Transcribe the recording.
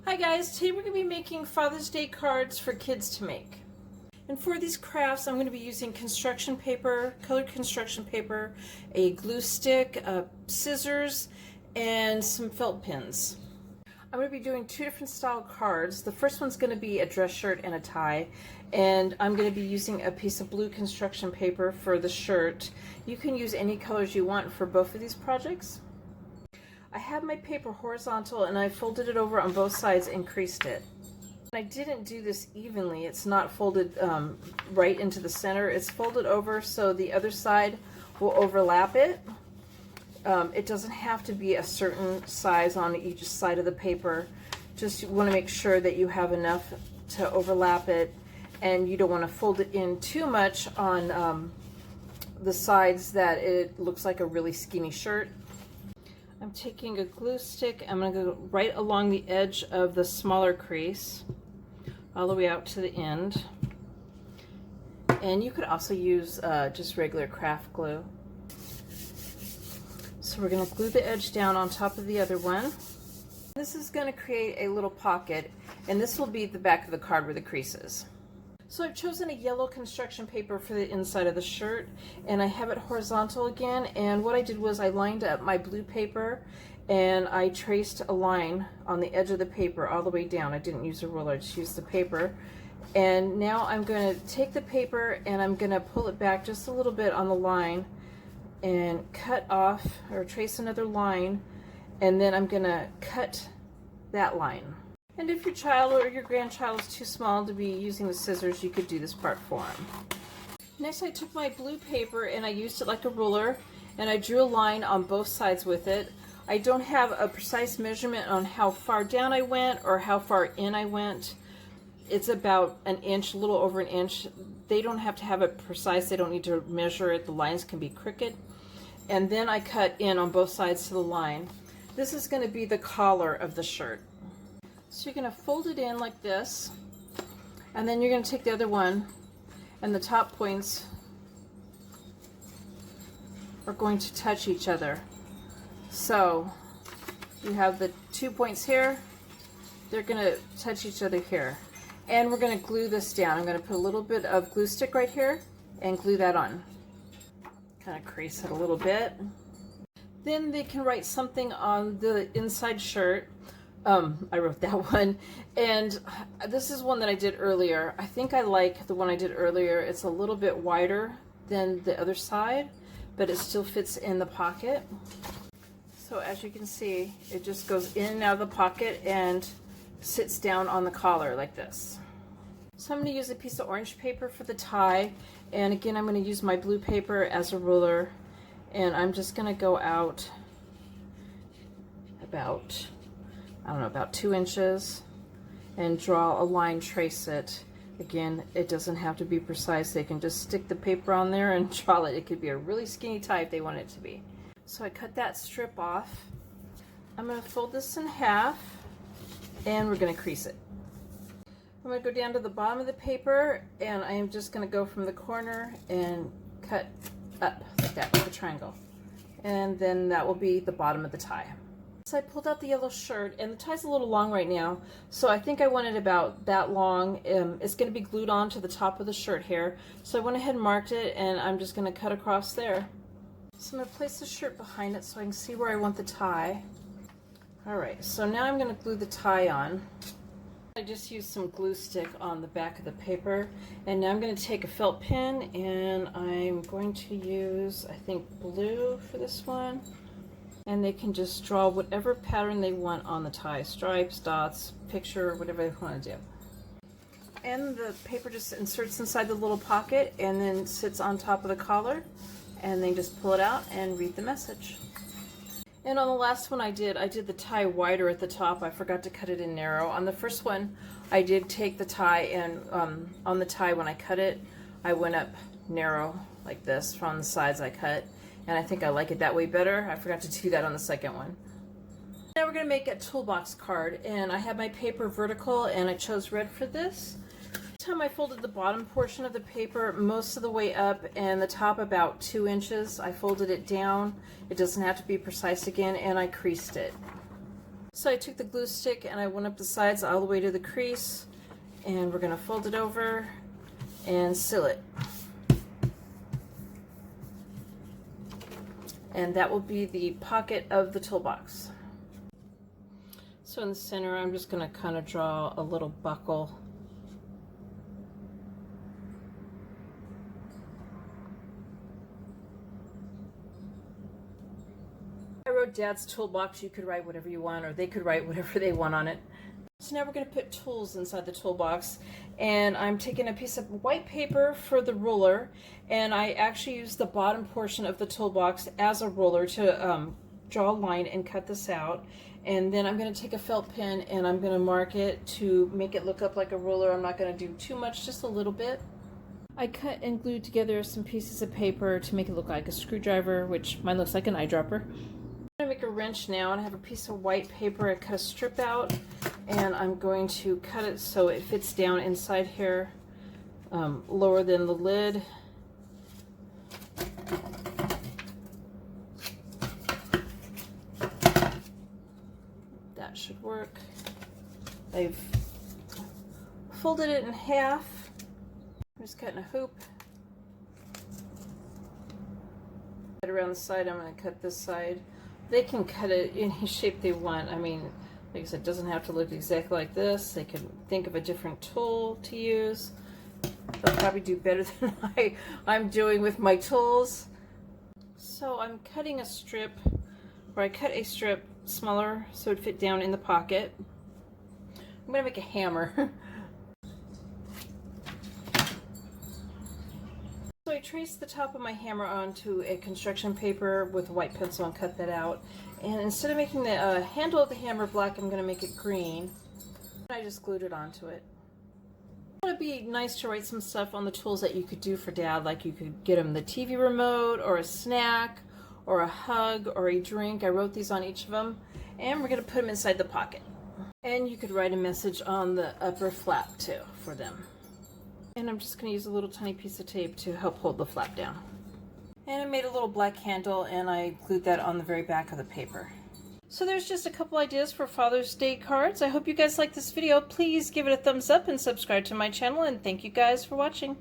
Hi guys, today we're going to be making Father's Day cards for kids to make. And for these crafts I'm going to be using construction paper, colored construction paper, a glue stick, scissors, and some felt pins. I'm going to be doing two different style cards. The first one's going to be a dress shirt and a tie, and I'm going to be using a piece of blue construction paper for the shirt. You can use any colors you want for both of these projects. I have my paper horizontal and I folded it over on both sides and creased it. I didn't do this evenly. It's not folded right into the center. It's folded over so the other side will overlap it. It doesn't have to be a certain size on each side of the paper. Just want to make sure that you have enough to overlap it, and you don't want to fold it in too much on the sides that it looks like a really skinny shirt. I'm taking a glue stick. I'm going to go right along the edge of the smaller crease all the way out to the end. And you could also use just regular craft glue. So we're going to glue the edge down on top of the other one. This is going to create a little pocket, and this will be the back of the card where the crease is. So I've chosen a yellow construction paper for the inside of the shirt, and I have it horizontal again, and what I did was I lined up my blue paper and I traced a line on the edge of the paper all the way down. I didn't use a ruler, I just used the paper. And now I'm going to take the paper and I'm going to pull it back just a little bit on the line and cut off or trace another line, and then I'm going to cut that line. And if your child or your grandchild is too small to be using the scissors, you could do this part for them. Next, I took my blue paper and I used it like a ruler, and I drew a line on both sides with it. I don't have a precise measurement on how far down I went or how far in I went. It's about an inch, a little over an inch. They don't have to have it precise. They don't need to measure it. The lines can be crooked. And then I cut in on both sides to the line. This is going to be the collar of the shirt. So you're going to fold it in like this, and then you're going to take the other one, and the top points are going to touch each other. So you have the 2 points here, they're going to touch each other here. And we're going to glue this down. I'm going to put a little bit of glue stick right here and glue that on. Kind of crease it a little bit. Then they can write something on the inside shirt. I wrote that one, and this is one that I did earlier. I think I like the one I did earlier. It's a little bit wider than the other side, but it still fits in the pocket. So as you can see, it just goes in and out of the pocket and sits down on the collar like this. So I'm going to use a piece of orange paper for the tie, and again I'm going to use my blue paper as a ruler, and I'm just going to go out about, I don't know, about 2 inches and draw a line, trace it. Again, it doesn't have to be precise. They can just stick the paper on there and draw it. It could be a really skinny tie if they want it to be. So I cut that strip off. I'm going to fold this in half and we're going to crease it. I'm going to go down to the bottom of the paper, and I am just going to go from the corner and cut up like that with a triangle. And then that will be the bottom of the tie. So I pulled out the yellow shirt, and the tie's a little long right now, so I think I want it about that long. It's going to be glued on to the top of the shirt here, so I went ahead and marked it, and I'm just going to cut across there. So I'm going to place the shirt behind it so I can see where I want the tie. Alright, so now I'm going to glue the tie on. I just used some glue stick on the back of the paper, and now I'm going to take a felt pen, and I'm going to use, I think, blue for this one. And they can just draw whatever pattern they want on the tie, stripes, dots, picture, whatever they want to do. And the paper just inserts inside the little pocket and then sits on top of the collar, and then just pull it out and read the message. And on the last one I did the tie wider at the top. I forgot to cut it in narrow. On the first one I did take the tie, and on the tie when I cut it I went up narrow like this. From the sides I cut, and I think I like it that way better. I forgot to do that on the second one. Now we're going to make a toolbox card, and I have my paper vertical, and I chose red for this. This time I folded the bottom portion of the paper most of the way up, and the top about 2 inches. I folded it down. It doesn't have to be precise again, and I creased it. So I took the glue stick and I went up the sides all the way to the crease, and we're going to fold it over and seal it. And that will be the pocket of the toolbox. So in the center, I'm just going to kind of draw a little buckle. I wrote Dad's toolbox. You could write whatever you want, or they could write whatever they want on it. So now we're going to put tools inside the toolbox, and I'm taking a piece of white paper for the ruler, and I actually use the bottom portion of the toolbox as a ruler to draw a line and cut this out. And then I'm going to take a felt pen and I'm going to mark it to make it look up like a ruler. I'm not going to do too much, just a little bit. I cut and glued together some pieces of paper to make it look like a screwdriver, which mine looks like an eyedropper. I'm going to make a wrench now, and I have a piece of white paper. I cut a strip out, and I'm going to cut it so it fits down inside here, lower than the lid. That should work. I've folded it in half. I'm just cutting a hoop. Cut around the side. I'm going to cut this side. They can cut it any shape they want. I mean, like I said, it doesn't have to look exactly like this. They can think of a different tool to use. They'll probably do better than I'm doing with my tools. So I'm cutting a strip, or I cut a strip smaller so it would fit down in the pocket. I'm going to make a hammer. So I traced the top of my hammer onto a construction paper with a white pencil and cut that out. And instead of making the handle of the hammer black, I'm going to make it green. I just glued it onto it. It would be nice to write some stuff on the tools that you could do for Dad, like you could get him the TV remote, or a snack, or a hug, or a drink. I wrote these on each of them, and we're going to put them inside the pocket. And you could write a message on the upper flap too for them. And I'm just going to use a little tiny piece of tape to help hold the flap down. And I made a little black handle, and I glued that on the very back of the paper. So there's just a couple ideas for Father's Day cards. I hope you guys like this video. Please give it a thumbs up and subscribe to my channel, and thank you guys for watching.